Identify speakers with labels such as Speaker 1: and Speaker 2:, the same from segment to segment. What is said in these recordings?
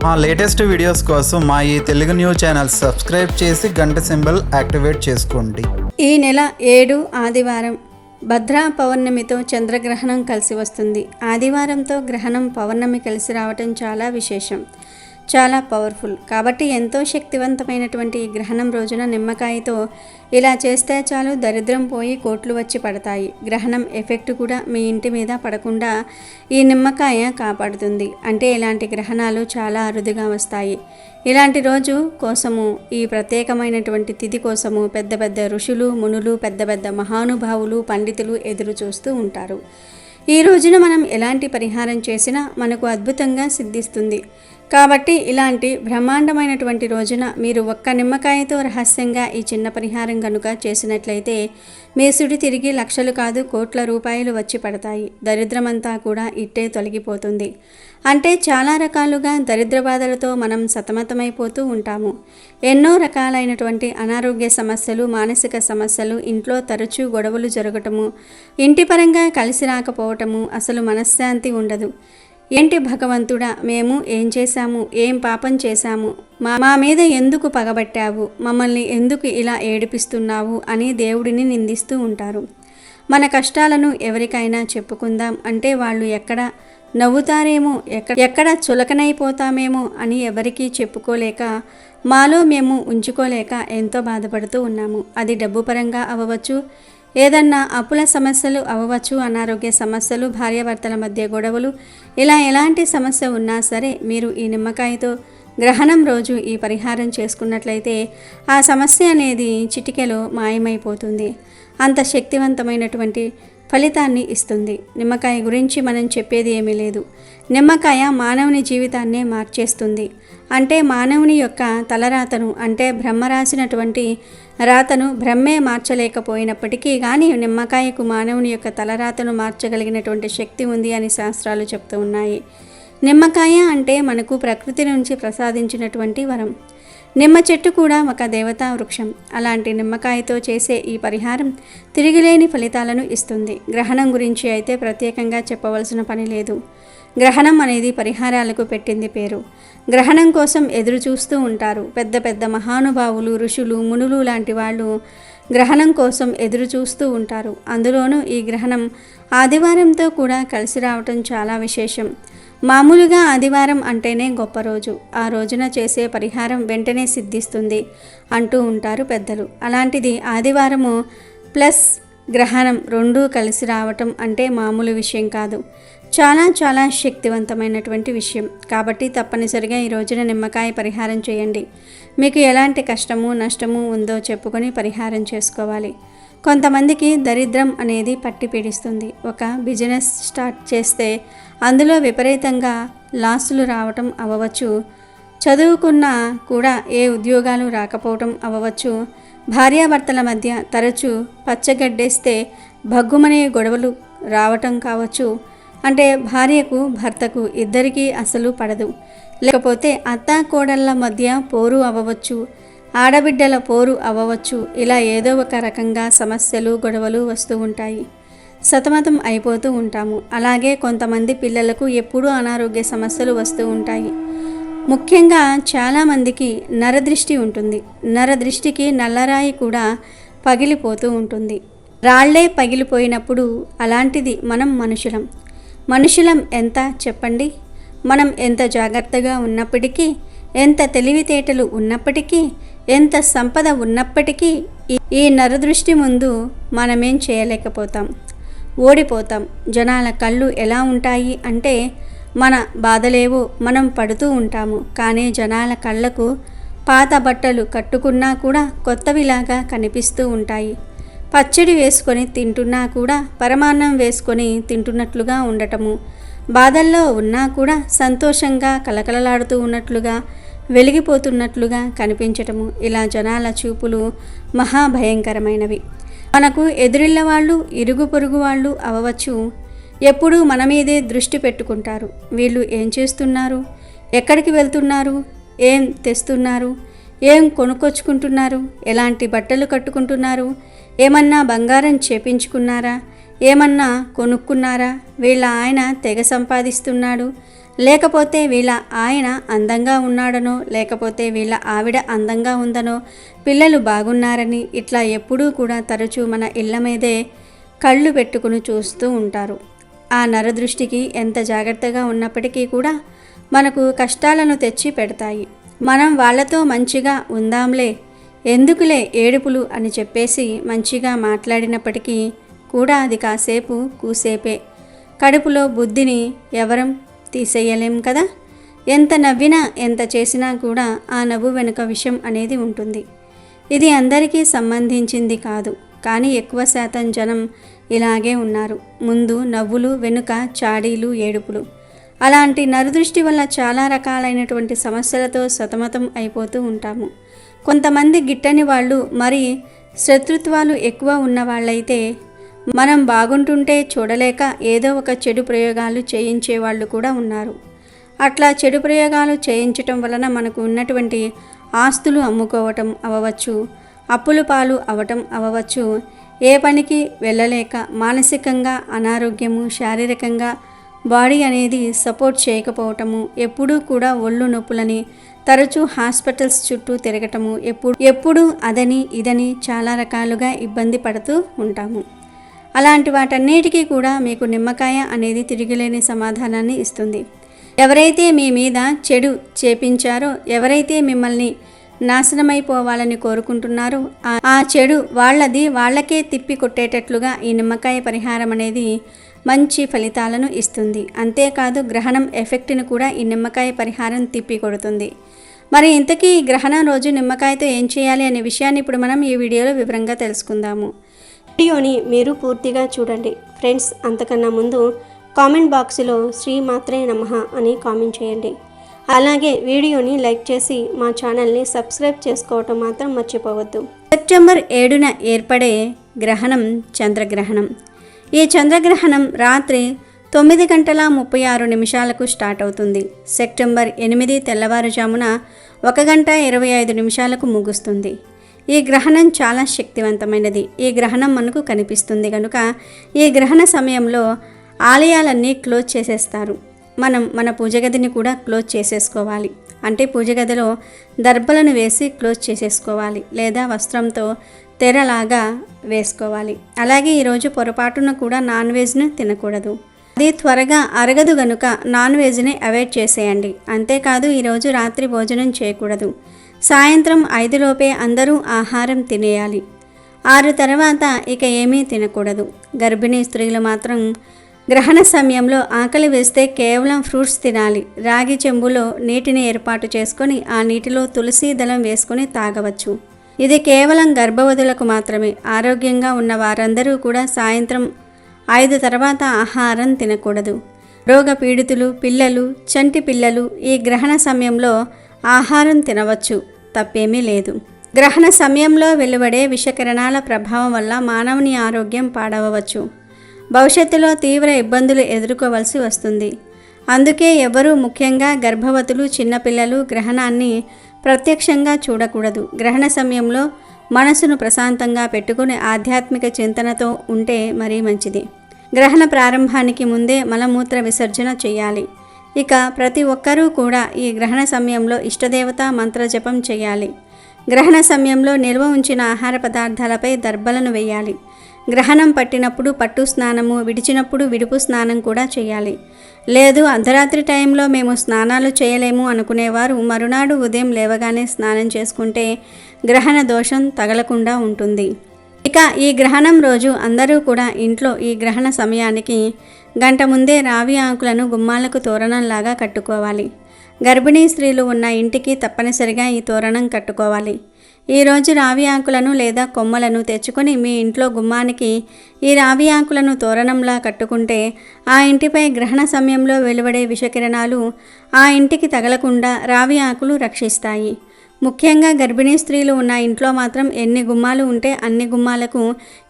Speaker 1: మా latest videos కోసం మా ఈ తెలుగు న్యూస్ ఛానల్ సబ్స్క్రైబ్ చేసి గంట సింబల్ యాక్టివేట్ చేసుకోండి.
Speaker 2: ఈ నెల 7 ఆదివారం భద్రా పౌర్ణమితో చంద్రగ్రహణం కలిసి వస్తుంది. ఆదివారంతో గ్రహణం పౌర్ణమి కలిసి రావటం చాలా విశేషం, చాలా పవర్ఫుల్. కాబట్టి ఎంతో శక్తివంతమైనటువంటి ఈ గ్రహణం రోజున నిమ్మకాయతో ఇలా చేస్తే చాలు దరిద్రం పోయి కోట్లు వచ్చి పడతాయి. గ్రహణం ఎఫెక్ట్ కూడా మీ ఇంటి మీద పడకుండా ఈ నిమ్మకాయ కాపాడుతుంది. అంటే ఇలాంటి గ్రహణాలు చాలా అరుదుగా వస్తాయి. ఇలాంటి రోజు కోసము, ఈ ప్రత్యేకమైనటువంటి తిథి కోసము పెద్ద పెద్ద ఋషులు, మునులు, పెద్ద పెద్ద మహానుభావులు, పండితులు ఎదురు చూస్తూ ఉంటారు. ఈ రోజున మనం ఎలాంటి పరిహారం చేసినా మనకు అద్భుతంగా సిద్ధిస్తుంది. కాబట్టి ఇలాంటి బ్రహ్మాండమైనటువంటి రోజున మీరు ఒక్క నిమ్మకాయతో రహస్యంగా ఈ చిన్న పరిహారం కనుక చేసినట్లయితే మీ సుడి తిరిగి లక్షలు కాదు కోట్ల రూపాయలు వచ్చి పడతాయి. దరిద్రమంతా కూడా ఇట్టే తొలగిపోతుంది. అంటే చాలా రకాలుగా దరిద్ర బాధలతో మనం సతమతమైపోతూ ఉంటాము. ఎన్నో రకాలైనటువంటి అనారోగ్య సమస్యలు, మానసిక సమస్యలు, ఇంట్లో తరచూ గొడవలు జరగటము, ఇంటి పరంగా కలిసి రాకపోవటము, అసలు మనశ్శాంతి ఉండదు. ఏంటి భగవంతుడా, మేము ఏం చేశాము, ఏం పాపం చేశాము, మా మీద ఎందుకు పగబట్టావు, మమ్మల్ని ఎందుకు ఇలా ఏడిపిస్తున్నావు అని దేవుడిని నిందిస్తూ ఉంటారు. మన కష్టాలను ఎవరికైనా చెప్పుకుందాం అంటే వాళ్ళు ఎక్కడ నవ్వుతారేమో, ఎక్కడ చులకనైపోతామేమో అని ఎవరికీ చెప్పుకోలేక, మాలో మేము ఉంచుకోలేక ఎంతో బాధపడుతూ ఉన్నాము. అది డబ్బు పరంగా అవ్వవచ్చు, ఏదన్నా అప్పుల సమస్యలు అవ్వచ్చు, అనారోగ్య సమస్యలు, భార్యాభర్తల మధ్య గొడవలు, ఇలా ఎలాంటి సమస్య ఉన్నా సరే మీరు ఈ నిమ్మకాయతో గ్రహణం రోజు ఈ పరిహారం చేసుకున్నట్లయితే ఆ సమస్య అనేది చిటికెలో మాయమైపోతుంది. అంత శక్తివంతమైనటువంటి ఫలితాన్ని ఇస్తుంది. నిమ్మకాయ గురించి మనం చెప్పేది ఏమీ లేదు. నిమ్మకాయ మానవుని జీవితాన్నే మార్చేస్తుంది. అంటే మానవుని యొక్క తలరాతను, అంటే బ్రహ్మ రాసినటువంటి రాతను బ్రహ్మే మార్చలేకపోయినప్పటికీ కానీ నిమ్మకాయకు మానవుని యొక్క తలరాతను మార్చగలిగినటువంటి శక్తి ఉంది అని శాస్త్రాలు చెప్తూ ఉన్నాయి. నిమ్మకాయ అంటే మనకు ప్రకృతి నుంచి ప్రసాదించినటువంటి వరం. నిమ్మ చెట్టు కూడా ఒక దేవతా వృక్షం. అలాంటి నిమ్మకాయతో చేసే ఈ పరిహారం తిరిగిలేని ఫలితాలను ఇస్తుంది. గ్రహణం గురించి అయితే ప్రత్యేకంగా చెప్పవలసిన పని లేదు. గ్రహణం అనేది పరిహారాలకు పెట్టింది పేరు. గ్రహణం కోసం ఎదురు చూస్తూ ఉంటారు పెద్ద పెద్ద మహానుభావులు, ఋషులు, మునులు లాంటి వాళ్ళు గ్రహణం కోసం ఎదురు చూస్తూ ఉంటారు. అందులోనూ ఈ గ్రహణం ఆదివారంతో కూడా కలిసి రావటం చాలా విశేషం. మామూలుగా ఆదివారం అంటేనే గొప్ప రోజు, ఆ రోజున చేసే పరిహారం వెంటనే సిద్ధిస్తుంది అంటూ ఉంటారు పెద్దలు. అలాంటిది ఆదివారము ప్లస్ గ్రహణం రెండూ కలిసి రావటం అంటే మామూలు విషయం కాదు. చాలా చాలా శక్తివంతమైనటువంటి విషయం. కాబట్టి తప్పనిసరిగా ఈ రోజున నిమ్మకాయ పరిహారం చేయండి. మీకు ఎలాంటి కష్టము, నష్టము ఉందో చెప్పుకొని పరిహారం చేసుకోవాలి. కొంతమందికి దరిద్రం అనేది పట్టి పీడిస్తుంది. ఒక బిజినెస్ స్టార్ట్ చేస్తే అందులో విపరీతంగా లాసులు రావటం అవ్వచ్చు, చదువుకున్నా కూడా ఏ ఉద్యోగాలు రాకపోవటం అవ్వచ్చు, భార్యాభర్తల మధ్య తరచూ పచ్చగడ్డేస్తే భగ్గుమనే గొడవలు రావటం కావచ్చు, అంటే భార్యకు భర్తకు ఇద్దరికీ అసలు పడదు, లేకపోతే అత్తా కోడళ్ళ మధ్య పోరు అవ్వచ్చు, ఆడబిడ్డల పోరు అవ్వచ్చు. ఇలా ఏదో ఒక రకంగా సమస్యలు, గొడవలు వస్తూ ఉంటాయి. సతమతం అయిపోతూ ఉంటాము. అలాగే కొంతమంది పిల్లలకు ఎప్పుడూ అనారోగ్య సమస్యలు వస్తూ ఉంటాయి. ముఖ్యంగా చాలామందికి నరదృష్టి ఉంటుంది. నరదృష్టికి నల్లరాయి కూడా పగిలిపోతూ ఉంటుంది. రాళ్లే పగిలిపోయినప్పుడు అలాంటిది మనం మనుషులం ఎంత చెప్పండి. మనం ఎంత జాగ్రత్తగా ఉన్నప్పటికీ, ఎంత తెలివితేటలు ఉన్నప్పటికీ, ఎంత సంపద ఉన్నప్పటికీ ఈ నరదృష్టి ముందు మనమేం చేయలేకపోతాం, ఓడిపోతాం. జనాల కళ్ళు ఎలా ఉంటాయి అంటే మన బాధలేవో మనం పడుతూ ఉంటాము, కానీ జనాల కళ్ళకు పాత బట్టలు కట్టుకున్నా కూడా కొత్తవిలాగా కనిపిస్తూ ఉంటాయి. పచ్చడి వేసుకొని తింటున్నా కూడా పరమాన్నం వేసుకొని తింటున్నట్లుగా ఉండటము, బాధల్లో ఉన్నా కూడా సంతోషంగా కలకలలాడుతూ ఉన్నట్లుగా, వెలిగిపోతున్నట్లుగా కనిపించటము. ఇలా జనాల చూపులు మహాభయంకరమైనవి. మనకు ఎదురిళ్ళ వాళ్ళు, ఇరుగు పొరుగు వాళ్ళు అవ్వచ్చు, ఎప్పుడూ మన మీదే దృష్టి పెట్టుకుంటారు. వీళ్ళు ఏం చేస్తున్నారు, ఎక్కడికి వెళ్తున్నారు, ఏం తెస్తున్నారు, ఏం కొనుక్కొచ్చుకుంటున్నారు, ఎలాంటి బట్టలు కట్టుకుంటున్నారు, ఏమన్నా బంగారం చేపించుకున్నారా? ఏమన్నా కొనుక్కున్నారా? వీళ్ళ ఆయన తెగ సంపాదిస్తున్నాడు, లేకపోతే వీళ్ళ ఆయన అందంగా ఉన్నాడనో, లేకపోతే వీళ్ళ ఆవిడ అందంగా ఉందనో, పిల్లలు బాగున్నారని ఇట్లా ఎప్పుడూ కూడా తరచూ మన ఇళ్ళ మీదే కళ్ళు పెట్టుకుని చూస్తూ ఉంటారు. ఆ నరదృష్టికి ఎంత జాగ్రత్తగా ఉన్నప్పటికీ కూడా మనకు కష్టాలను తెచ్చి పెడతాయి. మనం వాళ్ళతో మంచిగా ఉందాంలే, ఎందుకులే ఏడుపులు అని చెప్పేసి మంచిగా మాట్లాడినప్పటికీ కూడా అది కాసేపు కూసేపే. కడుపులో బుద్ధిని ఎవరం తీసేయలేం కదా. ఎంత నవ్వినా ఎంత చేసినా కూడా ఆ నవ్వు వెనుక విషయం అనేది ఉంటుంది. ఇది అందరికీ సంబంధించింది కాదు, కానీ ఎక్కువ శాతం జనం ఇలాగే ఉన్నారు. ముందు నవ్వులు, వెనుక చాడీలు, ఏడుపులు. అలాంటి నరదృష్టి వల్ల చాలా రకాలైనటువంటి సమస్యలతో సతమతం అయిపోతూ ఉంటాము. కొంతమంది గిట్టని వాళ్ళు, మరి శత్రుత్వాలు ఎక్కువ ఉన్న వాళ్ళైతే మనం బాగుంటుంటే చూడలేక ఏదో ఒక చెడు ప్రయోగాలు చేయించే వాళ్ళు కూడా ఉన్నారు. అట్లా చెడు ప్రయోగాలు చేయించటం వలన మనకు ఉన్నటువంటి ఆస్తులు అమ్ముకోవటం అవ్వచ్చు, అప్పుల పాలు అవటం అవ్వచ్చు, ఏ పనికి వెళ్ళలేక మానసికంగా అనారోగ్యము, శారీరకంగా బాడీ అనేది సపోర్ట్ చేయకపోవటము, ఎప్పుడూ కూడా ఒళ్ళు నొప్పులని తరచూ హాస్పిటల్స్ చుట్టూ తిరగటము, ఎప్పుడు అదని ఇదని చాలా రకాలుగా ఇబ్బంది పడుతూ ఉంటాము. అలాంటి వాటన్నిటికీ కూడా మీకు నిమ్మకాయ అనేది తిరిగిలేని సమాధానాన్ని ఇస్తుంది. ఎవరైతే మీ మీద చెడు చేపించారో, ఎవరైతే మిమ్మల్ని నాశనమైపోవాలని కోరుకుంటున్నారో ఆ చెడు వాళ్ళకే తిప్పి కొట్టేటట్లుగా ఈ నిమ్మకాయ పరిహారం అనేది మంచి ఫలితాలను ఇస్తుంది. అంతేకాదు గ్రహణం ఎఫెక్ట్ని కూడా ఈ నిమ్మకాయ పరిహారం తిప్పి కొడుతుంది. మరి ఇంతకీ ఈ గ్రహణం రోజు నిమ్మకాయతో ఏం చేయాలి అనే విషయాన్ని ఇప్పుడు మనం ఈ వీడియోలో వివరంగా తెలుసుకుందాము. వీడియోని మీరు పూర్తిగా చూడండి ఫ్రెండ్స్. అంతకన్నా ముందు కామెంట్ బాక్స్లో శ్రీమాత్రే నమః అని కామెంట్ చేయండి. అలాగే వీడియోని లైక్ చేసి మా ఛానల్ని సబ్స్క్రైబ్ చేసుకోవటం మాత్రం మర్చిపోవద్దు. సెప్టెంబర్ 7న ఏర్పడే గ్రహణం చంద్రగ్రహణం. ఈ చంద్రగ్రహణం రాత్రి 9:36 స్టార్ట్ అవుతుంది. సెప్టెంబర్ 8 తెల్లవారుజామున 1:25 ముగుస్తుంది. ఈ గ్రహణం చాలా శక్తివంతమైనది. ఈ గ్రహణం మనకు కనిపిస్తుంది కనుక ఈ గ్రహణ సమయంలో ఆలయాలన్నీ క్లోజ్ చేసేస్తారు. మనం మన పూజ గదిని కూడా క్లోజ్ చేసేసుకోవాలి. అంటే పూజ గదిలో దర్భలను వేసి క్లోజ్ చేసేసుకోవాలి, లేదా వస్త్రంతో తెరలాగా వేసుకోవాలి. అలాగే ఈరోజు పొరపాటున కూడా నాన్ వెజ్ను తినకూడదు. అది త్వరగా అరగదు గనుక నాన్ వెజ్ని అవాయిడ్ చేసేయండి. అంతేకాదు ఈరోజు రాత్రి భోజనం చేయకూడదు. సాయంత్రం 5 లోపే అందరూ ఆహారం తినేయాలి. 6 తర్వాత ఇక ఏమీ తినకూడదు. గర్భిణీ స్త్రీలు మాత్రం గ్రహణ సమయంలో ఆకలి వేస్తే కేవలం ఫ్రూట్స్ తినాలి. రాగి చెంబులో నీటిని ఏర్పాటు చేసుకొని ఆ నీటిలో తులసి దళం వేసుకొని తాగవచ్చు. ఇది కేవలం గర్భవతులకు మాత్రమే. ఆరోగ్యంగా ఉన్న వారందరూ కూడా సాయంత్రం 5 తర్వాత ఆహారం తినకూడదు. రోగ పీడితులు, పిల్లలు, చంటి పిల్లలు ఈ గ్రహణ సమయంలో ఆహారం తినవచ్చు, తప్పేమీ లేదు. గ్రహణ సమయంలో వెలువడే విషకిరణాల ప్రభావం వల్ల మానవుని ఆరోగ్యం పాడవచ్చు. భవిష్యత్తులో తీవ్ర ఇబ్బందులు ఎదుర్కోవలసి వస్తుంది. అందుకే ఎవరూ, ముఖ్యంగా గర్భవతులు, చిన్నపిల్లలు గ్రహణాన్ని ప్రత్యక్షంగా చూడకూడదు. గ్రహణ సమయంలో మనసును ప్రశాంతంగా పెట్టుకుని ఆధ్యాత్మిక చింతనతో ఉంటే మరీ మంచిది. గ్రహణ ప్రారంభానికి ముందే మలమూత్ర విసర్జన చేయాలి. ఇక ప్రతి ఒక్కరూ కూడా ఈ గ్రహణ సమయంలో ఇష్టదేవత మంత్ర జపం చేయాలి. గ్రహణ సమయంలో నిల్వ ఉంచిన ఆహార పదార్థాలపై దర్భలను వేయాలి. గ్రహణం పట్టినప్పుడు పట్టు స్నానము, విడిచినప్పుడు విడుపు స్నానం కూడా చేయాలి. లేదు అర్ధరాత్రి టైంలో మేము స్నానాలు చేయలేము అనుకునేవారు మరునాడు ఉదయం లేవగానే స్నానం చేసుకుంటే గ్రహణ దోషం తగలకుండా ఉంటుంది. ఇక ఈ గ్రహణం రోజు అందరూ కూడా ఇంట్లో ఈ గ్రహణ సమయానికి గంట ముందే రావి ఆకులను గుమ్మాలకు తోరణంలాగా కట్టుకోవాలి. గర్భిణీ స్త్రీలు ఉన్న ఇంటికి తప్పనిసరిగా ఈ తోరణం కట్టుకోవాలి. ఈరోజు రావి ఆకులను లేదా కొమ్మలను తెచ్చుకొని మీ ఇంట్లో గుమ్మానికి ఈ రావి ఆకులను తోరణంలా కట్టుకుంటే ఆ ఇంటిపై గ్రహణ సమయంలో వెలువడే విషకిరణాలు ఆ ఇంటికి తగలకుండా రావి ఆకులు రక్షిస్తాయి. ముఖ్యంగా గర్భిణీ స్త్రీలు ఉన్న ఇంట్లో మాత్రం ఎన్ని గుమ్మాలు ఉంటే అన్ని గుమ్మాలకు,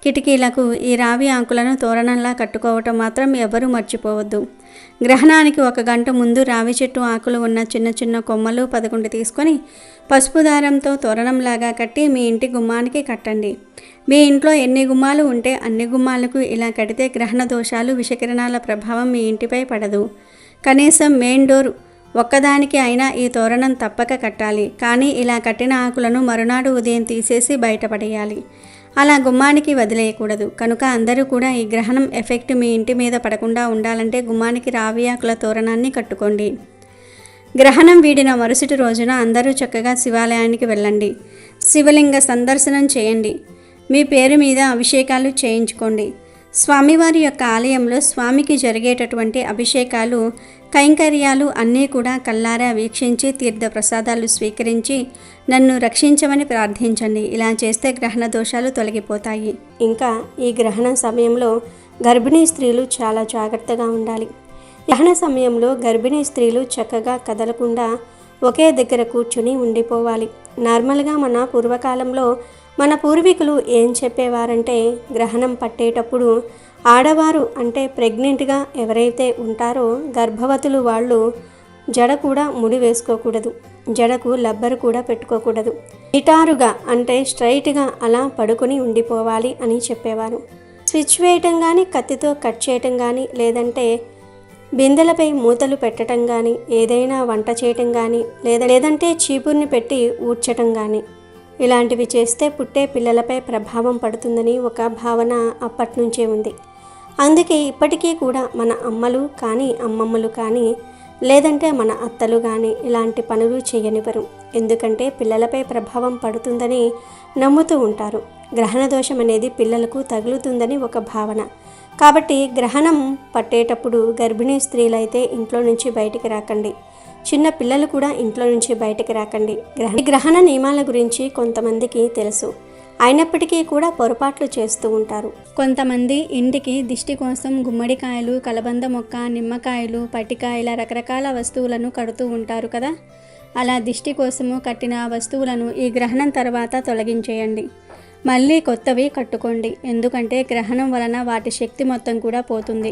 Speaker 2: కిటికీలకు ఈ రావి ఆకులను తోరణంలా కట్టుకోవటం మాత్రం ఎవరూ మర్చిపోవద్దు. గ్రహణానికి 1 గంట ముందు రావి చెట్టు ఆకులు ఉన్న చిన్న చిన్న కొమ్మలు 11 తీసుకొని పసుపు దారంతో తోరణంలాగా కట్టి మీ ఇంటి గుమ్మానికి కట్టండి. మీ ఇంట్లో ఎన్ని గుమ్మాలు ఉంటే అన్ని గుమ్మాలకు ఇలా కడితే గ్రహణ దోషాలు, విషకిరణాల ప్రభావం మీ ఇంటిపై పడదు. కనీసం మెయిన్ డోర్ ఒక్కదానికి అయినా ఈ తోరణం తప్పక కట్టాలి. కానీ ఇలా కట్టిన ఆకులను మరునాడు ఉదయం తీసేసి బయటపడేయాలి. అలా గుమ్మానికి వదిలేయకూడదు. కనుక అందరూ కూడా ఈ గ్రహణం ఎఫెక్ట్ మీ ఇంటి మీద పడకుండా ఉండాలంటే గుమ్మానికి రావి ఆకుల తోరణాన్ని కట్టుకోండి. గ్రహణం వీడిన మరుసటి రోజున అందరూ చక్కగా శివాలయానికి వెళ్ళండి. శివలింగ సందర్శనం చేయండి. మీ పేరు మీద అభిషేకాలు చేయించుకోండి. స్వామివారి యొక్క ఆలయంలో స్వామికి జరిగేటటువంటి అభిషేకాలు, కైంకర్యాలు అన్నీ కూడా కల్లారా వీక్షించి తీర్థ ప్రసాదాలు స్వీకరించి నన్ను రక్షించమని ప్రార్థించండి. ఇలా చేస్తే గ్రహణ దోషాలు తొలగిపోతాయి. ఇంకా ఈ గ్రహణ సమయంలో గర్భిణీ స్త్రీలు చాలా జాగ్రత్తగా ఉండాలి. గ్రహణ సమయంలో గర్భిణీ స్త్రీలు చక్కగా కదలకుండా ఒకే దగ్గర కూర్చుని ఉండిపోవాలి. నార్మల్గా మన పూర్వకాలంలో మన పూర్వీకులు ఏం చెప్పేవారంటే, గ్రహణం పట్టేటప్పుడు ఆడవారు అంటే ప్రెగ్నెంట్గా ఎవరైతే ఉంటారో గర్భవతులు వాళ్ళు జడ కూడా ముడి వేసుకోకూడదు, జడకు లబ్బరు కూడా పెట్టుకోకూడదు, నిటారుగా అంటే స్ట్రైట్గా అలా పడుకొని ఉండిపోవాలి అని చెప్పేవారు. స్విచ్ వేయటం కానీ, కత్తితో కట్ చేయటం కానీ, లేదంటే బిందెలపై మూతలు పెట్టడం కానీ, ఏదైనా వంట చేయటం కానీ, లేదంటే చీపుర్ని పెట్టి ఊడ్చటం కానీ, ఇలాంటివి చేస్తే పుట్టే పిల్లలపై ప్రభావం పడుతుందని ఒక భావన అప్పటి నుంచే ఉంది. అందుకే ఇప్పటికీ కూడా మన అమ్మలు కానీ, అమ్మమ్మలు కానీ, లేదంటే మన అత్తలు కానీ ఇలాంటి పనులు చేయనివ్వరు. ఎందుకంటే పిల్లలపై ప్రభావం పడుతుందని నమ్ముతూ ఉంటారు. గ్రహణ దోషం అనేది పిల్లలకు తగులుతుందని ఒక భావన. కాబట్టి గ్రహణం పట్టేటప్పుడు గర్భిణీ స్త్రీలైతే ఇంట్లో నుంచి బయటికి రాకండి. చిన్న పిల్లలు కూడా ఇంట్లో నుంచి బయటికి రాకండి. గ్రహణ నియమాల గురించి కొంతమందికి తెలుసు, అయినప్పటికీ కూడా పొరపాట్లు చేస్తూ ఉంటారు. కొంతమంది ఇంటికి దిష్టి కోసం గుమ్మడికాయలు, కలబంద మొక్క, నిమ్మకాయలు, పట్టికాయల రకరకాల వస్తువులను కడుతూ ఉంటారు కదా. అలా దిష్టి కోసము కట్టిన వస్తువులను ఈ గ్రహణం తర్వాత తొలగించేయండి. మళ్ళీ కొత్తవి కట్టుకోండి. ఎందుకంటే గ్రహణం వలన వాటి శక్తి మొత్తం కూడా పోతుంది.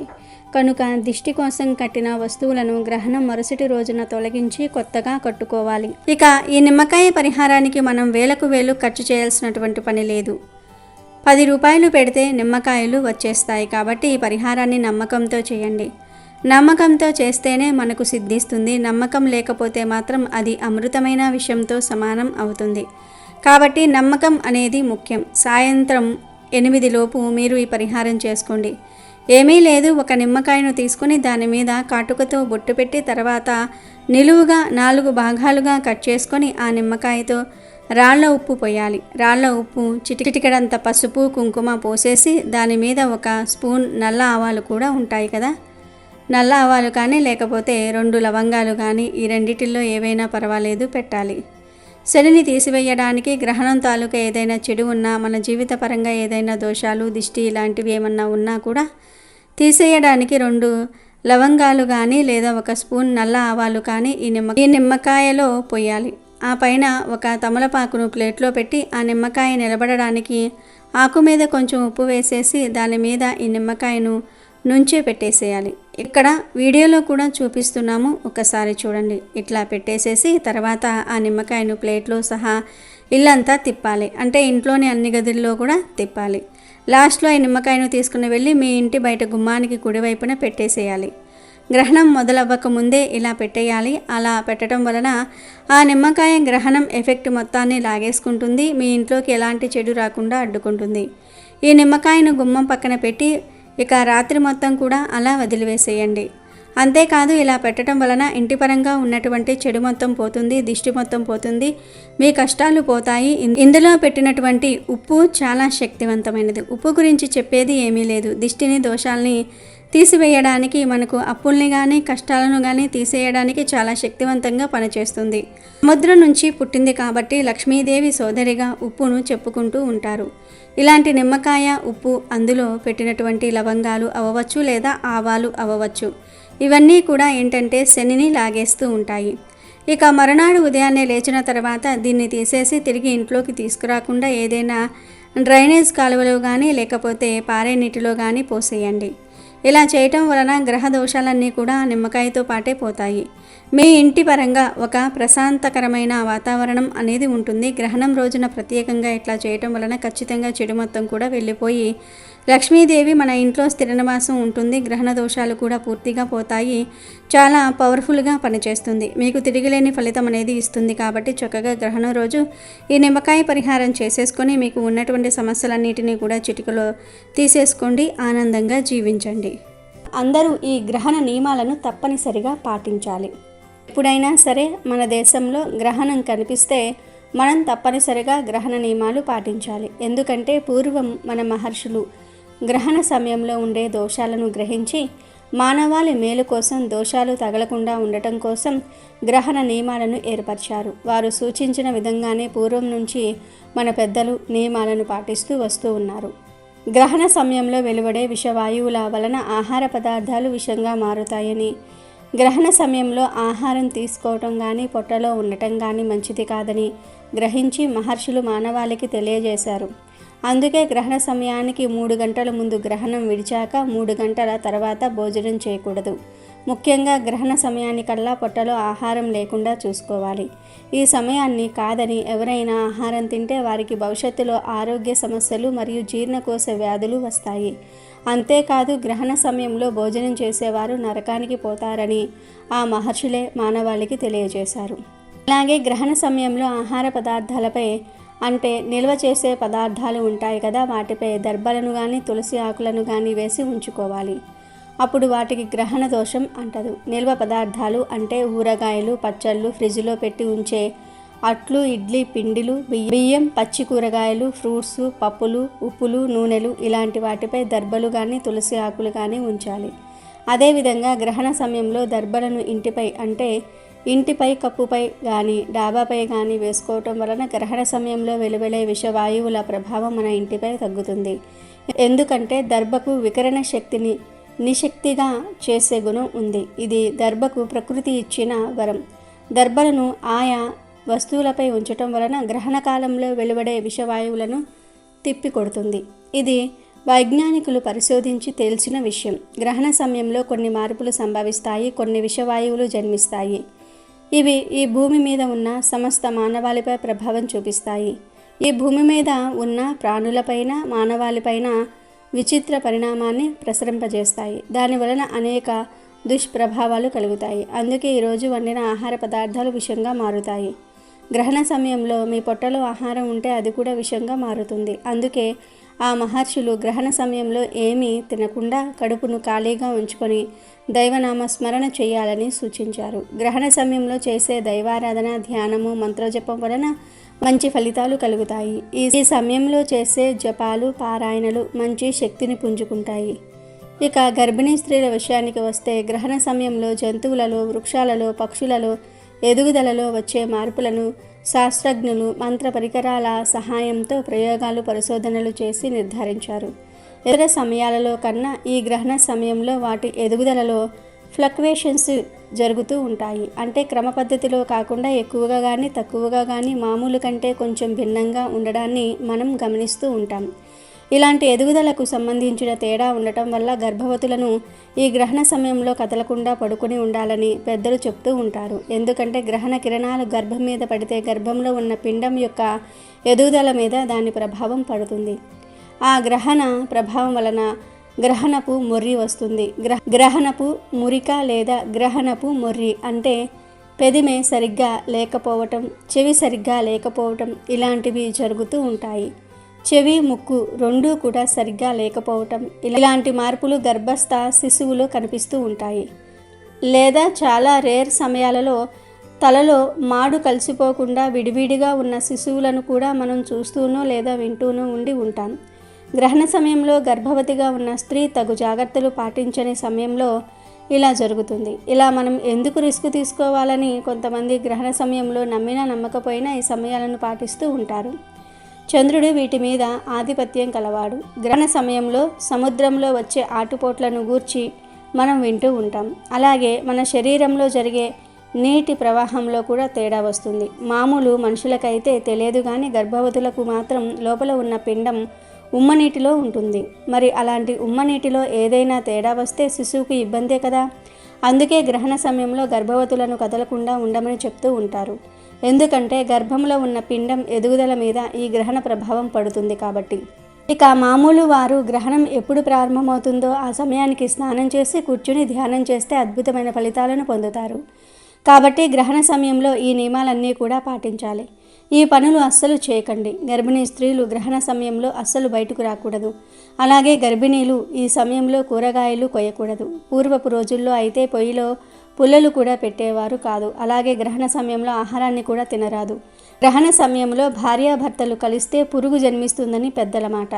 Speaker 2: కనుక దిష్టి కోసం కట్టిన వస్తువులను గ్రహణం మరుసటి రోజున తొలగించి కొత్తగా కట్టుకోవాలి. ఇక ఈ నిమ్మకాయ పరిహారానికి మనం వేలకు వేలు ఖర్చు చేయాల్సినటువంటి పని లేదు. 10 రూపాయలు పెడితే నిమ్మకాయలు వచ్చేస్తాయి. కాబట్టి ఈ పరిహారాన్ని నమ్మకంతో చేయండి. నమ్మకంతో చేస్తేనే మనకు సిద్ధిస్తుంది. నమ్మకం లేకపోతే మాత్రం అది అమృతమైన విషయంతో సమానం అవుతుంది. కాబట్టి నమ్మకం అనేది ముఖ్యం. సాయంత్రం 8 లోపు మీరు ఈ పరిహారం చేసుకోండి. ఏమీ లేదు, ఒక నిమ్మకాయను తీసుకుని దాని మీద కాటుకతో బొట్టు పెట్టి తర్వాత నిలువుగా 4 భాగాలుగా కట్ చేసుకొని ఆ నిమ్మకాయతో రాళ్ల ఉప్పు పోయాలి. రాళ్ల ఉప్పు, చిటికెడంత పసుపు, కుంకుమ పోసేసి దాని మీద 1 స్పూన్ నల్ల ఆవాలు కూడా ఉంటాయి కదా, నల్ల ఆవాలు కానీ లేకపోతే 2 లవంగాలు కానీ, ఈ రెండిటిల్లో ఏవైనా పర్వాలేదు పెట్టాలి. శనిని తీసివేయడానికి, గ్రహణం తాలూకా ఏదైనా చెడు ఉన్నా, మన జీవిత పరంగా ఏదైనా దోషాలు, దిష్టి ఇలాంటివి ఏమన్నా ఉన్నా కూడా తీసేయడానికి 2 లవంగాలు కానీ లేదా 1 స్పూన్ నల్ల ఆవాలు కానీ ఈ నిమ్మకాయలో పోయాలి. ఆ పైన 1 తమలపాకును ప్లేట్లో పెట్టి ఆ నిమ్మకాయ నిలబడడానికి ఆకు మీద కొంచెం ఉప్పు వేసేసి దాని మీద ఈ నిమ్మకాయను నుంచే పెట్టేసేయాలి. ఇక్కడ వీడియోలో కూడా చూపిస్తున్నాము, ఒకసారి చూడండి. ఇట్లా పెట్టేసేసి తర్వాత ఆ నిమ్మకాయను ప్లేట్లో సహా ఇల్లంతా తిప్పాలి. అంటే ఇంట్లోని అన్ని గదుల్లో కూడా తిప్పాలి. లాస్ట్లో ఈ నిమ్మకాయను తీసుకుని వెళ్ళి మీ ఇంటి బయట గుమ్మానికి కుడివైపున పెట్టేసేయాలి. గ్రహణం మొదలవ్వక ముందే ఇలా పెట్టేయాలి. అలా పెట్టడం వలన ఆ నిమ్మకాయ గ్రహణం ఎఫెక్ట్ మొత్తాన్ని లాగేసుకుంటుంది. మీ ఇంట్లోకి ఎలాంటి చెడు రాకుండా అడ్డుకుంటుంది. ఈ నిమ్మకాయను గుమ్మం పక్కన పెట్టి ఇక రాత్రి మొత్తం కూడా అలా వదిలివేసేయండి. అంతేకాదు ఇలా పెట్టడం వలన ఇంటి పరంగా ఉన్నటువంటి చెడు మొత్తం పోతుంది, దిష్టి మొత్తం పోతుంది, మీ కష్టాలు పోతాయి. ఇందులో పెట్టినటువంటి ఉప్పు చాలా శక్తివంతమైనది. ఉప్పు గురించి చెప్పేది ఏమీ లేదు. దిష్టిని, దోషాల్ని తీసివేయడానికి, మనకు అప్పుల్ని కానీ కష్టాలను కానీ తీసేయడానికి చాలా శక్తివంతంగా పనిచేస్తుంది. సముద్రం నుంచి పుట్టింది కాబట్టి లక్ష్మీదేవి సోదరిగా ఉప్పును చెప్పుకుంటూ ఉంటారు. ఇలాంటి నిమ్మకాయ, ఉప్పు, అందులో పెట్టినటువంటి లవంగాలు అవ్వచ్చు లేదా ఆవాలు అవ్వచ్చు, ఇవన్నీ కూడా ఏంటంటే శనిని లాగేస్తూ ఉంటాయి. ఇక మరునాడు ఉదయాన్నే లేచిన తర్వాత దీన్ని తీసేసి తిరిగి ఇంట్లోకి తీసుకురాకుండా ఏదైనా డ్రైనేజ్ కాలువలో కానీ లేకపోతే పారే నీటిలో కానీ పోసేయండి. ఇలా చేయటం వలన గ్రహ దోషాలన్నీ కూడా నిమ్మకాయతో పాటే పోతాయి. మీ ఇంటి పరంగా ఒక ప్రశాంతకరమైన వాతావరణం అనేది ఉంటుంది. గ్రహణం రోజున ప్రత్యేకంగా ఇట్లా చేయటం వలన ఖచ్చితంగా చెడు మొత్తం కూడా వెళ్ళిపోయి లక్ష్మీదేవి మన ఇంట్లో స్థిర నివాసం ఉంటుంది. గ్రహణ దోషాలు కూడా పూర్తిగా పోతాయి. చాలా పవర్ఫుల్గా పనిచేస్తుంది. మీకు తిరిగిలేని ఫలితం అనేది ఇస్తుంది. కాబట్టి చక్కగా గ్రహణం రోజు ఈ నిమ్మకాయ పరిహారం చేసేసుకొని మీకు ఉన్నటువంటి సమస్యలన్నిటినీ కూడా చిటికలో తీసేసుకోండి. ఆనందంగా జీవించండి. అందరూ ఈ గ్రహణ నియమాలను తప్పనిసరిగా పాటించాలి. ఎప్పుడైనా సరే మన దేశంలో గ్రహణం కనిపిస్తే మనం తప్పనిసరిగా గ్రహణ నియమాలు పాటించాలి. ఎందుకంటే పూర్వం మన మహర్షులు గ్రహణ సమయంలో ఉండే దోషాలను గ్రహించి మానవాళి మేలు కోసం, దోషాలు తగలకుండా ఉండటం కోసం గ్రహణ నియమాలను ఏర్పరిచారు. వారు సూచించిన విధంగానే పూర్వం నుంచి మన పెద్దలు నియమాలను పాటిస్తూ వస్తూ ఉన్నారు. గ్రహణ సమయంలో వెలువడే విషవాయువుల వలన ఆహార పదార్థాలు విషంగా మారుతాయని, గ్రహణ సమయంలో ఆహారం తీసుకోవటం కానీ పొట్టలో ఉండటం కానీ మంచిది కాదని గ్రహించి మహర్షులు మానవాళికి తెలియజేశారు. అందుకే గ్రహణ సమయానికి 3 గంటల ముందు గ్రహణం విడిచాక 3 గంటల తర్వాత భోజనం చేయకూడదు. ముఖ్యంగా గ్రహణ సమయానికల్లా పొట్టలో ఆహారం లేకుండా చూసుకోవాలి. ఈ సమయాన్ని కాదని ఎవరైనా ఆహారం తింటే వారికి భవిష్యత్తులో ఆరోగ్య సమస్యలు మరియు జీర్ణకోశ వ్యాధులు వస్తాయి. అంతేకాదు గ్రహణ సమయంలో భోజనం చేసేవారు నరకానికి పోతారని ఆ మహర్షులే మానవాళికి తెలియజేశారు. అలాగే గ్రహణ సమయంలో ఆహార పదార్థాలపై అంటే నిల్వ చేసే పదార్థాలు ఉంటాయి కదా, వాటిపై దర్భలను కానీ తులసి ఆకులను కానీ వేసి ఉంచుకోవాలి. అప్పుడు వాటికి గ్రహణ దోషం అంటదు. నిల్వ పదార్థాలు అంటే ఊరగాయలు, పచ్చళ్ళు, ఫ్రిడ్జ్లో పెట్టి ఉంచే అట్లు, ఇడ్లీ పిండిలు, బియ్యం, పచ్చి కూరగాయలు, ఫ్రూట్స్, పప్పులు, ఉప్పులు, నూనెలు ఇలాంటి వాటిపై దర్భలు కానీ తులసి ఆకులు కానీ ఉంచాలి. అదేవిధంగా గ్రహణ సమయంలో దర్భలను ఇంటిపై అంటే ఇంటిపై కప్పుపై కానీ డాబాపై కానీ వేసుకోవటం వలన గ్రహణ సమయంలో వెలువడే విషవాయువుల ప్రభావం మన ఇంటిపై తగ్గుతుంది. ఎందుకంటే దర్భకు వికరణ శక్తిని నిశక్తిగా చేసే గుణం ఉంది. ఇది దర్భకు ప్రకృతి ఇచ్చిన వరం. దర్భలను ఆయా వస్తువులపై ఉంచటం వలన గ్రహణ కాలంలో వెలువడే విషవాయువులను తిప్పికొడుతుంది. ఇది వైజ్ఞానికులు పరిశోధించి తేల్చిన విషయం. గ్రహణ సమయంలో కొన్ని మార్పులు సంభవిస్తాయి, కొన్ని విషవాయువులు జన్మిస్తాయి. ఇవి ఈ భూమి మీద ఉన్న సమస్త మానవాళిపై ప్రభావం చూపిస్తాయి. ఈ భూమి మీద ఉన్న ప్రాణులపైన, మానవాళిపైన విచిత్ర పరిణామాన్ని ప్రసరింపజేస్తాయి. దానివలన అనేక దుష్ప్రభావాలు కలుగుతాయి. అందుకే ఈరోజు వండిన ఆహార పదార్థాలు విషంగా మారుతాయి. గ్రహణ సమయంలో మీ పొట్టలో ఆహారం ఉంటే అది కూడా విషంగా మారుతుంది. అందుకే ఆ మహర్షులు గ్రహణ సమయంలో ఏమీ తినకుండా కడుపును ఖాళీగా ఉంచుకొని దైవనామ స్మరణ చేయాలని సూచించారు. గ్రహణ సమయంలో చేసే దైవారాధన, ధ్యానము, మంత్రజపం వలన మంచి ఫలితాలు కలుగుతాయి. ఈ సమయంలో చేసే జపాలు, పారాయణలు మంచి శక్తిని పుంజుకుంటాయి. ఇక గర్భిణీ స్త్రీల విషయానికి వస్తే గ్రహణ సమయంలో జంతువులలో, వృక్షాలలో, పక్షులలో ఎదుగుదలలో వచ్చే మార్పులను శాస్త్రజ్ఞులు మంత్ర పరికరాల సహాయంతో ప్రయోగాలు, పరిశోధనలు చేసి నిర్ధారించారు. ఇతర సమయాలలో కన్నా ఈ గ్రహణ సమయంలో వాటి ఎదుగుదలలో ఫ్లక్వేషన్స్ జరుగుతూ ఉంటాయి. అంటే క్రమ పద్ధతిలో కాకుండా ఎక్కువగా కానీ తక్కువగా కానీ మామూలు కంటే కొంచెం భిన్నంగా ఉండడాన్ని మనం గమనిస్తూ ఉంటాం. ఇలాంటి ఎదుగుదలకు సంబంధించిన తేడా ఉండటం వల్ల గర్భవతులను ఈ గ్రహణ సమయంలో కదలకుండా పడుకొని ఉండాలని పెద్దలు చెప్తూ ఉంటారు. ఎందుకంటే గ్రహణ కిరణాలు గర్భం మీద పడితే గర్భంలో ఉన్న పిండం యొక్క ఎదుగుదల మీద దాని ప్రభావం పడుతుంది. ఆ గ్రహణ ప్రభావం వలన గ్రహణపు మొర్రి వస్తుంది. గ్రహణపు మురిక లేదా గ్రహణపు మొర్రి అంటే పెదిమె సరిగ్గా లేకపోవటం, చెవి సరిగ్గా లేకపోవటం ఇలాంటివి జరుగుతూ ఉంటాయి. చెవి, ముక్కు రెండూ కూడా సరిగ్గా లేకపోవటం ఇలాంటి మార్పులు గర్భస్థ శిశువులో కనిపిస్తూ ఉంటాయి. లేదా చాలా రేర్ సమయాలలో తలలో మాడు కలిసిపోకుండా విడివిడిగా ఉన్న శిశువులను కూడా మనం చూస్తూనో లేదా వింటూనో ఉండి ఉంటాం. గ్రహణ సమయంలో గర్భవతిగా ఉన్న స్త్రీ తగు జాగ్రత్తలు పాటించని సమయంలో ఇలా జరుగుతుంది. ఇలా మనం ఎందుకు రిస్క్ తీసుకోవాలని కొంతమంది గ్రహణ సమయంలో నమ్మినా నమ్మకపోయినా ఈ సమయాలను పాటిస్తూ ఉంటారు. చంద్రుడు వీటి మీద ఆధిపత్యం కలవాడు. గ్రహణ సమయంలో సముద్రంలో వచ్చే ఆటుపోట్లను గూర్చి మనం వింటూ ఉంటాం. అలాగే మన శరీరంలో జరిగే నీటి ప్రవాహంలో కూడా తేడా వస్తుంది. మామూలు మనుషులకైతే తెలియదు కానీ గర్భవతులకు మాత్రం లోపల ఉన్న పిండం ఉమ్మనీటిలో ఉంటుంది. మరి అలాంటి ఉమ్మనీటిలో ఏదైనా తేడా వస్తే శిశువుకి ఇబ్బందే కదా. అందుకే గ్రహణ సమయంలో గర్భవతులను కదలకుండా ఉండమని చెప్తూ ఉంటారు. ఎందుకంటే గర్భంలో ఉన్న పిండం ఎదుగుదల మీద ఈ గ్రహణ ప్రభావం పడుతుంది కాబట్టి. ఇక మామూలు వారు గ్రహణం ఎప్పుడు ప్రారంభమవుతుందో ఆ సమయానికి స్నానం చేసి కూర్చుని ధ్యానం చేస్తే అద్భుతమైన ఫలితాలను పొందుతారు. కాబట్టి గ్రహణ సమయంలో ఈ నియమాలన్నీ కూడా పాటించాలి. ఈ పనులు అస్సలు చేయకండి. గర్భిణీ స్త్రీలు గ్రహణ సమయంలో అస్సలు బయటకు రాకూడదు. అలాగే గర్భిణీలు ఈ సమయంలో కూరగాయలు కొయ్యకూడదు. పూర్వపు రోజుల్లో అయితే పొయ్యిలో పుల్లలు కూడా పెట్టేవారు కాదు. అలాగే గ్రహణ సమయంలో ఆహారాన్ని కూడా తినరాదు. గ్రహణ సమయంలో భార్యాభర్తలు కలిస్తే పురుగు జన్మిస్తుందని పెద్దల మాట.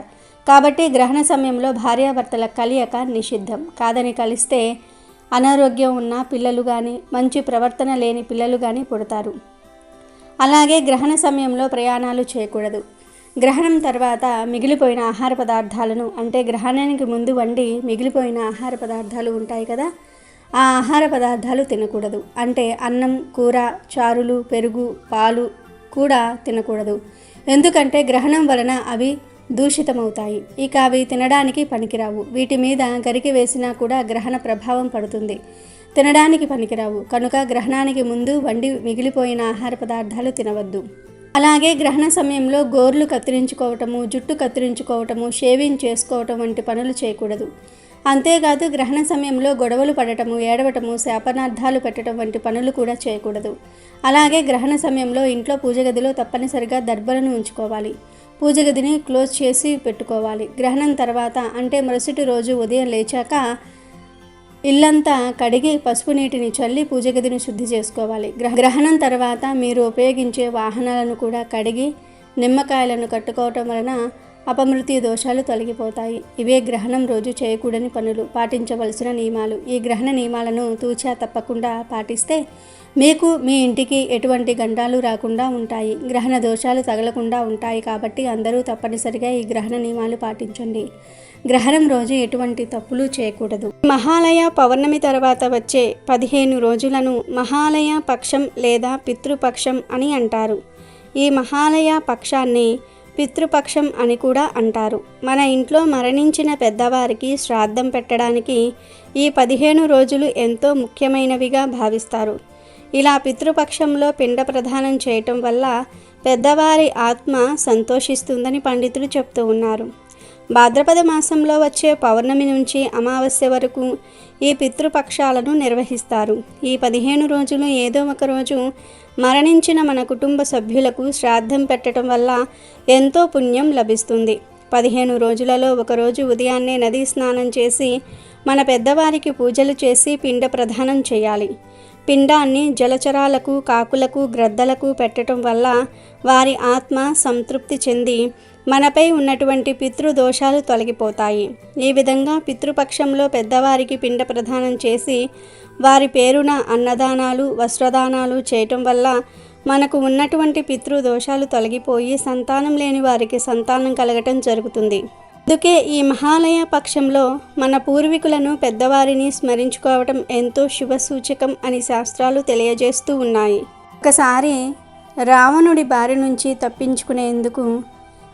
Speaker 2: కాబట్టి గ్రహణ సమయంలో భార్యాభర్తల కలియక నిషిద్ధం. కాదని కలిస్తే అనారోగ్యం ఉన్న పిల్లలు కానీ మంచి ప్రవర్తన లేని పిల్లలు కానీ పుడతారు. అలాగే గ్రహణ సమయంలో ప్రయాణాలు చేయకూడదు. గ్రహణం తర్వాత మిగిలిపోయిన ఆహార పదార్థాలను అంటే గ్రహణానికి ముందు వండి మిగిలిపోయిన ఆహార పదార్థాలు ఉంటాయి కదా, ఆ ఆహార పదార్థాలు తినకూడదు. అంటే అన్నం, కూర, చారులు, పెరుగు, పాలు కూడా తినకూడదు. ఎందుకంటే గ్రహణం వలన అవి దూషితమవుతాయి. ఇక అవి తినడానికి పనికిరావు. వీటి మీద గరికె వేసినా కూడా గ్రహణ ప్రభావం పడుతుంది. తినడానికి పనికిరావు. కనుక గ్రహణానికి ముందు వండి మిగిలిపోయిన ఆహార పదార్థాలు తినవద్దు. అలాగే గ్రహణ సమయంలో గోర్లు కత్తిరించుకోవటము, జుట్టు కత్తిరించుకోవటము, షేవింగ్ చేసుకోవటం వంటి పనులు చేయకూడదు. అంతేకాదు గ్రహణ సమయంలో గొడవలు పడటము, ఏడవటము, శాపనార్థాలు పెట్టడం వంటి పనులు కూడా చేయకూడదు. అలాగే గ్రహణ సమయంలో ఇంట్లో పూజ గదిలో తప్పనిసరిగా దర్బలను ఉంచుకోవాలి. పూజ గదిని క్లోజ్ చేసి పెట్టుకోవాలి. గ్రహణం తర్వాత అంటే మరుసటి రోజు ఉదయం లేచాక ఇల్లంతా కడిగి పసుపు నీటిని చల్లి పూజ గదిని శుద్ధి చేసుకోవాలి. గ్రహణం తర్వాత మీరు ఉపయోగించే వాహనాలను కూడా కడిగి నిమ్మకాయలను కట్టుకోవటం వలన అపమృత్యు దోషాలు తొలగిపోతాయి. ఇవే గ్రహణం రోజు చేయకూడని పనులు, పాటించవలసిన నియమాలు. ఈ గ్రహణ నియమాలను తూచా తప్పకుండా పాటిస్తే మీకు మీ ఇంటికి ఎటువంటి గండాలు రాకుండా ఉంటాయి. గ్రహణ దోషాలు తగలకుండా ఉంటాయి. కాబట్టి అందరూ తప్పనిసరిగా ఈ గ్రహణ నియమాలు పాటించండి. గ్రహణం రోజు ఎటువంటి తప్పులు చేయకూడదు. మహాలయ పౌర్ణమి తర్వాత వచ్చే 15 రోజులను మహాలయ పక్షం లేదా పితృపక్షం అని అంటారు. ఈ మహాలయ పక్షాన్ని పితృపక్షం అని కూడా అంటారు. మన ఇంట్లో మరణించిన పెద్దవారికి శ్రాద్ధం పెట్టడానికి ఈ 15 రోజులు ఎంతో ముఖ్యమైనవిగా భావిస్తారు. ఇలా పితృపక్షంలో పిండ ప్రదానం చేయటం వల్ల పెద్దవారి ఆత్మ సంతోషిస్తుందని పండితులు చెప్తూ ఉన్నారు. భాద్రపద మాసంలో వచ్చే పౌర్ణమి నుంచి అమావాస్య వరకు ఈ పితృపక్షాలను నిర్వహిస్తారు. ఈ 15 రోజులు ఏదో ఒక రోజు మరణించిన మన కుటుంబ సభ్యులకు శ్రాద్ధం పెట్టడం వల్ల ఎంతో పుణ్యం లభిస్తుంది. 15 రోజులలో ఒకరోజు ఉదయాన్నే నదీ స్నానం చేసి మన పెద్దవారికి పూజలు చేసి పిండ ప్రదానం చేయాలి. పిండాన్ని జలచరాలకు, కాకులకు, గ్రద్దలకు పెట్టడం వల్ల వారి ఆత్మ సంతృప్తి చెంది మనపై ఉన్నటువంటి పితృదోషాలు తొలగిపోతాయి. ఈ విధంగా పితృపక్షంలో పెద్దవారికి పిండ ప్రదానం చేసి వారి పేరున అన్నదానాలు, వస్త్రదానాలు చేయటం వల్ల మనకు ఉన్నటువంటి పితృదోషాలు తొలగిపోయి సంతానం లేని వారికి సంతానం కలగటం జరుగుతుంది. అందుకే ఈ మహాలయ పక్షంలో మన పూర్వీకులను పెద్దవారిని స్మరించుకోవటం ఎంతో శుభసూచకం అని శాస్త్రాలు తెలియజేస్తూ ఉన్నాయి. ఒకసారి రావణుడి బారి నుంచి తప్పించుకునేందుకు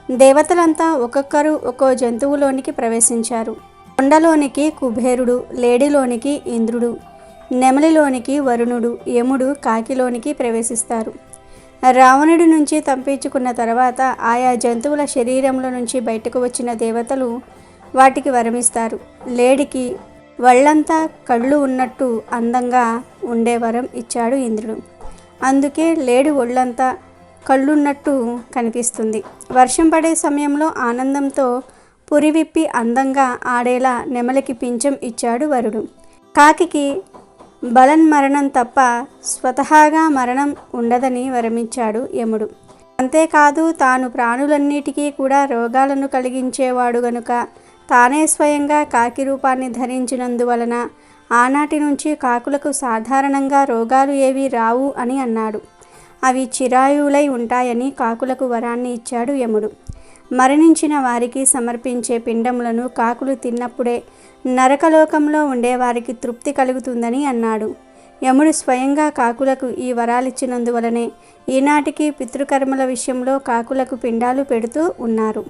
Speaker 2: దేవతలంతా ఒక్కొక్కరు ఒక్కో జంతువులోనికి ప్రవేశించారు. కొండలోనికి కుబేరుడు, లేడిలోనికి ఇంద్రుడు, నెమలిలోనికి వరుణుడు, యముడు కాకిలోనికి ప్రవేశిస్తారు. రావణుడి నుంచి తప్పించుకున్న తర్వాత ఆయా జంతువుల శరీరంలో నుంచి బయటకు వచ్చిన దేవతలు వాటికి వరమిస్తారు. లేడికి వళ్ళంతా కళ్ళు ఉన్నట్టు అందంగా ఉండే వరం ఇచ్చాడు ఇంద్రుడు. అందుకే లేడి ఒళ్ళంతా కళ్ళున్నట్టు కనిపిస్తుంది. వర్షం పడే సమయంలో ఆనందంతో పురివిప్పి అందంగా ఆడేలా నెమలికి పింఛం ఇచ్చాడు వరుడు. కాకికి బలన్మరణం తప్ప స్వతహాగా మరణం ఉండదని వరమిచ్చాడు యముడు. అంతేకాదు తాను ప్రాణులన్నిటికీ కూడా రోగాలను కలిగించేవాడు గనుక తానే స్వయంగా కాకి రూపాన్ని ధరించినందువలన ఆనాటి నుంచి కాకులకు సాధారణంగా రోగాలు ఏవి రావు అని అన్నాడు. అవి చిరాయువులై ఉంటాయని కాకులకు వరాన్ని ఇచ్చాడు యముడు. మరణించిన వారికి సమర్పించే పిండములను కాకులు తిన్నప్పుడే నరకలోకంలో ఉండేవారికి తృప్తి కలుగుతుందని అన్నాడు. యముడు స్వయంగా కాకులకు ఈ వరాలిచ్చినందువలనే ఈనాటికి పితృకర్మల విషయంలో కాకులకు పిండాలు పెడుతూ ఉన్నారు.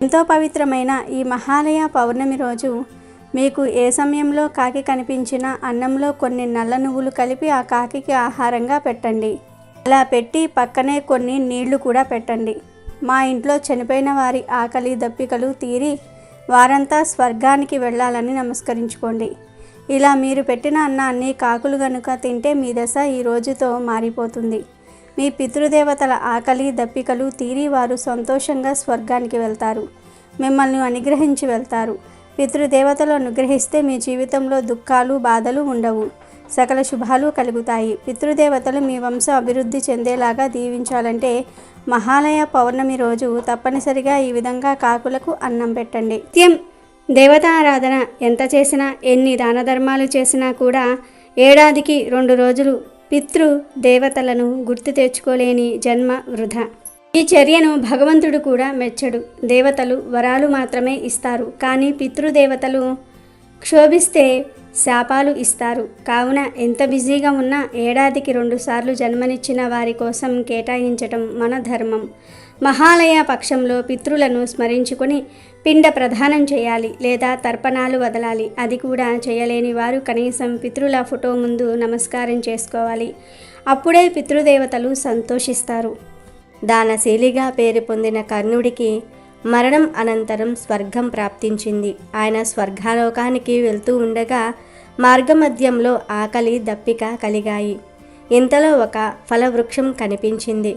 Speaker 2: ఎంతో పవిత్రమైన ఈ మహాలయ పౌర్ణమి రోజు మీకు ఏ సమయంలో కాకి కనిపించినా అన్నంలో కొన్ని నల్ల నువ్వులు కలిపి ఆ కాకికి ఆహారంగా పెట్టండి. అలా పెట్టి పక్కనే కొన్ని నీళ్లు కూడా పెట్టండి. మా ఇంట్లో చనిపోయిన వారి ఆకలి దప్పికలు తీరి వారంతా స్వర్గానికి వెళ్ళాలని నమస్కరించుకోండి. ఇలా మీరు పెట్టిన అన్నాన్ని కాకులు గనుక తింటే మీ దశ ఈ రోజుతో మారిపోతుంది. మీ పితృదేవతల ఆకలి దప్పికలు తీరి వారు సంతోషంగా స్వర్గానికి వెళ్తారు, మిమ్మల్ని అనుగ్రహించి వెళ్తారు. పితృదేవతలు అనుగ్రహిస్తే మీ జీవితంలో దుఃఖాలు బాధలు ఉండవు, సకల శుభాలు కలుగుతాయి. పితృదేవతలు మీ వంశం అభివృద్ధి చెందేలాగా దీవించాలంటే మహాలయ పౌర్ణమి రోజు తప్పనిసరిగా ఈ విధంగా కాకులకు అన్నం పెట్టండి. నిత్యం దేవతారాధన ఎంత చేసినా, ఎన్ని దాన ధర్మాలు చేసినా కూడా ఏడాదికి 2 రోజులు పితృ దేవతలను గుర్తు తెచ్చుకోలేని జన్మ వృధా. ఈ చర్యను భగవంతుడు కూడా మెచ్చడు. దేవతలు వరాలు మాత్రమే ఇస్తారు, కానీ పితృదేవతలు క్షోభిస్తే శాపాలు ఇస్తారు. కావున ఎంత బిజీగా ఉన్నా ఏడాదికి 2 సార్లు జన్మనిచ్చిన వారి కోసం కేటాయించటం మన ధర్మం. మహాలయ పక్షంలో పితృలను స్మరించుకొని పిండ ప్రదానం చేయాలి లేదా తర్పణాలు వదలాలి. అది కూడా చేయలేని వారు కనీసం పితృల ఫోటో ముందు నమస్కారం చేసుకోవాలి. అప్పుడే పితృదేవతలు సంతోషిస్తారు. దానశీలిగా పేరు పొందిన కర్ణుడికి మరణం అనంతరం స్వర్గం ప్రాప్తించింది. ఆయన స్వర్గాలోకానికి వెళ్తూ ఉండగా మార్గమధ్యంలో ఆకలి దప్పిక కలిగాయి. ఇంతలో ఒక ఫలవృక్షం కనిపించింది.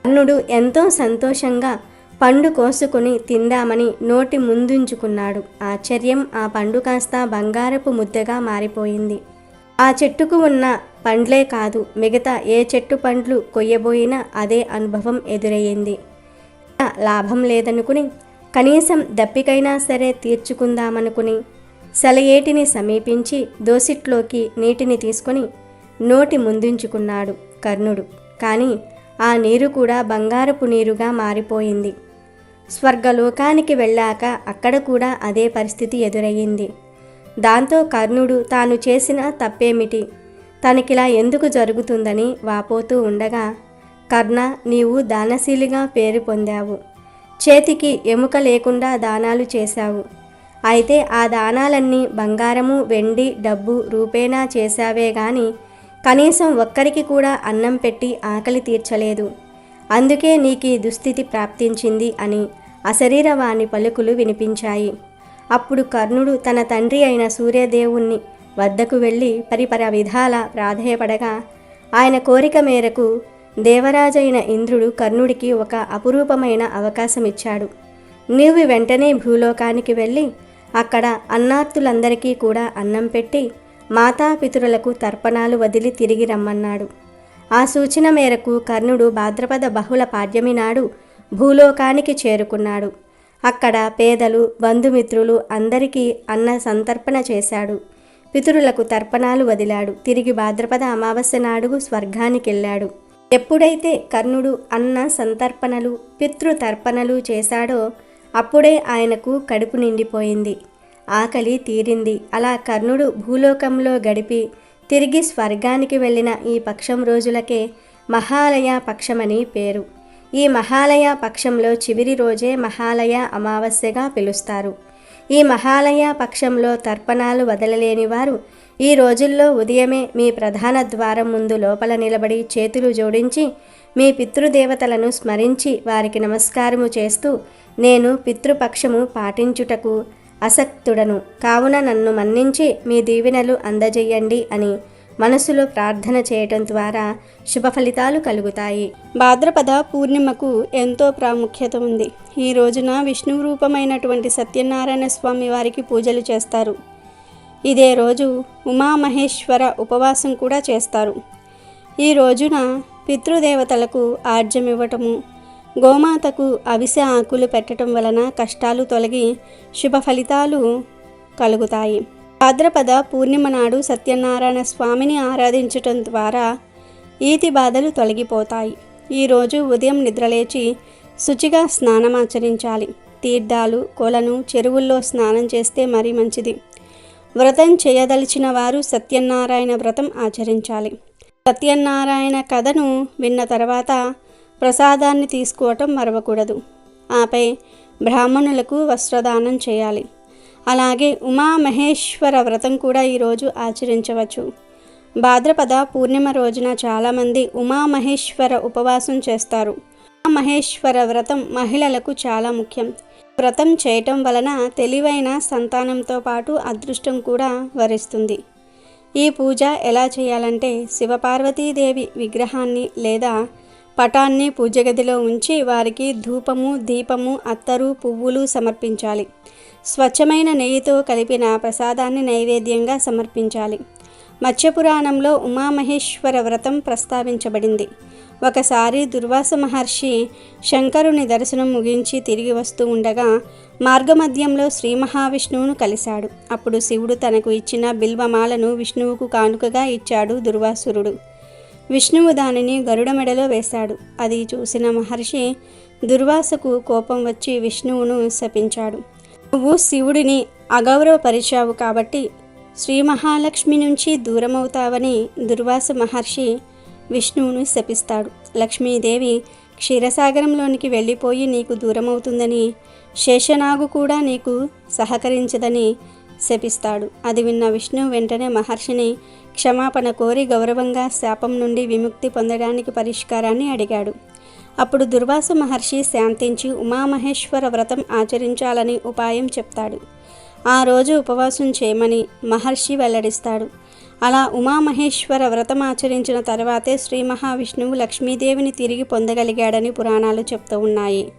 Speaker 2: కర్ణుడు ఎంతో సంతోషంగా పండు కోసుకుని తిందామని నోటి ముందుంచుకున్నాడు. ఆశ్చర్యం, ఆ పండు కాస్త బంగారపు ముద్దగా మారిపోయింది. ఆ చెట్టుకు ఉన్న పండ్లే కాదు, మిగతా ఏ చెట్టు పండ్లు కొయ్యబోయినా అదే అనుభవం ఎదురయ్యింది. లాభం లేదనుకుని కనీసం దప్పికైనా సరే తీర్చుకుందామనుకుని సెలయేటిని సమీపించి దోసిట్లోకి నీటిని తీసుకొని నోటి ముందుంచుకున్నాడు కర్ణుడు. కానీ ఆ నీరు కూడా బంగారపు నీరుగా మారిపోయింది. స్వర్గలోకానికి వెళ్ళాక అక్కడ కూడా అదే పరిస్థితి ఎదురయ్యింది. దాంతో కర్ణుడు తాను చేసిన తప్పేమిటి, తనకిలా ఎందుకు జరుగుతుందని వాపోతూ ఉండగా, కర్ణ, నీవు దానశీలిగా పేరు పొందావు, చేతికి ఎముక లేకుండా దానాలు చేశావు. అయితే ఆ దానాలన్నీ బంగారము వెండి డబ్బు రూపేణా చేశావే గాని కనీసం ఒక్కరికి కూడా అన్నం పెట్టి ఆకలి తీర్చలేదు. అందుకే నీకీ దుస్థితి ప్రాప్తించింది అని అశరీరవాణి పలుకులు వినిపించాయి. అప్పుడు కర్ణుడు తన తండ్రి అయిన సూర్యదేవుణ్ణి వద్దకు వెళ్ళి పరిపర విధాల ప్రాధేయపడగా ఆయన కోరిక మేరకు దేవరాజైన ఇంద్రుడు కర్ణుడికి ఒక అపురూపమైన అవకాశం ఇచ్చాడు. నీవు వెంటనే భూలోకానికి వెళ్ళి అక్కడ అన్నార్తులందరికీ కూడా అన్నం పెట్టి మాతాపితరులకు తర్పణాలు వదిలి తిరిగి రమ్మన్నాడు. ఆ సూచన మేరకు కర్ణుడు భాద్రపద బహుళ పాడ్యమి నాడు భూలోకానికి చేరుకున్నాడు. అక్కడ పేదలు బంధుమిత్రులు అందరికీ అన్న సంతర్పణ చేశాడు. పితరులకు తర్పణాలు వదిలాడు. తిరిగి భాద్రపద అమావాస్య నాడు స్వర్గానికి వెళ్ళాడు. ఎప్పుడైతే కర్ణుడు అన్న సంతర్పణలు పితృతర్పణలు చేశాడో అప్పుడే ఆయనకు కడుపు నిండిపోయింది, ఆకలి తీరింది. అలా కర్ణుడు భూలోకంలో గడిపి తిరిగి స్వర్గానికి వెళ్ళిన ఈ పక్షం రోజులకే మహాలయ పక్షమని పేరు. ఈ మహాలయ పక్షంలో చివరి రోజే మహాలయ అమావాస్యగా పిలుస్తారు. ఈ మహాలయ పక్షంలో తర్పణాలు వదలలేని వారు ఈ రోజుల్లో ఉదయమే మీ ప్రధాన ద్వారం ముందు లోపల నిలబడి చేతులు జోడించి మీ పితృదేవతలను స్మరించి వారికి నమస్కారము చేస్తూ, నేను పితృపక్షము పాటించుటకు అసక్తుడను కావున నన్ను మన్నించి మీ దీవెనలు అందజేయండి అని మనసులో ప్రార్థన చేయటం ద్వారా శుభ ఫలితాలు కలుగుతాయి. భాద్రపద పూర్ణిమకు ఎంతో ప్రాముఖ్యత ఉంది. ఈ రోజున విష్ణు రూపమైనటువంటి సత్యనారాయణ స్వామి వారికి పూజలు చేస్తారు. ఇదే రోజు ఉమామహేశ్వర ఉపవాసం కూడా చేస్తారు. ఈ రోజున పితృదేవతలకు ఆర్జ్యం ఇవ్వటము, గోమాతకు అవిసె ఆకులు పెట్టడం వలన కష్టాలు తొలగి శుభ ఫలితాలు కలుగుతాయి. భాద్రపద పూర్ణిమ నాడు సత్యనారాయణ స్వామిని ఆరాధించటం ద్వారా ఈతి బాధలు తొలగిపోతాయి. ఈరోజు ఉదయం నిద్రలేచి శుచిగా స్నానమాచరించాలి. తీర్థాలు కొలను చెరువుల్లో స్నానం చేస్తే మరీ మంచిది. వ్రతం చేయదలిచిన వారు సత్యనారాయణ వ్రతం ఆచరించాలి. సత్యనారాయణ కథను విన్న తర్వాత ప్రసాదాన్ని తీసుకోవటం మరవకూడదు. ఆపై బ్రాహ్మణులకు వస్త్రదానం చేయాలి. అలాగే ఉమామహేశ్వర వ్రతం కూడా ఈరోజు ఆచరించవచ్చు. భాద్రపద పూర్ణిమ రోజున చాలామంది ఉమామహేశ్వర ఉపవాసం చేస్తారు. ఉమామహేశ్వర వ్రతం మహిళలకు చాలా ముఖ్యం. వ్రతం చేయటం వలన తెలివైన సంతానంతో పాటు అదృష్టం కూడా వరిస్తుంది. ఈ పూజ ఎలా చేయాలంటే శివపార్వతీదేవి విగ్రహాన్ని లేదా పటాన్ని పూజ గదిలో ఉంచి వారికి ధూపము, దీపము, అత్తరు, పువ్వులు సమర్పించాలి. స్వచ్ఛమైన నెయ్యితో కలిపిన ప్రసాదాన్ని నైవేద్యంగా సమర్పించాలి. మత్స్యపురాణంలో ఉమామహేశ్వర వ్రతం ప్రస్తావించబడింది. ఒకసారి దుర్వాస మహర్షి శంకరుని దర్శనం ముగించి తిరిగి వస్తూ ఉండగా మార్గమధ్యంలో శ్రీ మహావిష్ణువును కలిశాడు. అప్పుడు శివుడు తనకు ఇచ్చిన బిల్వమాలను విష్ణువుకు కానుకగా ఇచ్చాడు దుర్వాసురుడు. విష్ణువు దానిని గరుడ మెడలో వేశాడు. అది చూసిన మహర్షి దుర్వాసకు కోపం వచ్చి విష్ణువును శపించాడు. నువ్వు శివుడిని అగౌరవపరిచావు కాబట్టి శ్రీ మహాలక్ష్మి నుంచి దూరమవుతావని దుర్వాస మహర్షి విష్ణువును శపిస్తాడు. లక్ష్మీదేవి క్షీరసాగరంలోనికి వెళ్ళిపోయి నీకు దూరమవుతుందని, శేషనాగు కూడా నీకు సహకరించదని శపిస్తాడు. అది విన్న విష్ణువు వెంటనే మహర్షిని క్షమాపణ కోరి గౌరవంగా శాపం నుండి విముక్తి పొందడానికి పరిష్కారాన్ని అడిగాడు. అప్పుడు దుర్వాస మహర్షి శాంతించి ఉమామహేశ్వర వ్రతం ఆచరించాలని ఉపాయం చెప్తాడు. ఆ రోజు ఉపవాసం చేయమని మహర్షి వెల్లడిస్తాడు. అలా ఉమామహేశ్వర వ్రతం ఆచరించిన తర్వాతే శ్రీ మహావిష్ణువు లక్ష్మీదేవిని తిరిగి పొందగలిగాడని పురాణాలు చెప్తూ ఉన్నాయి.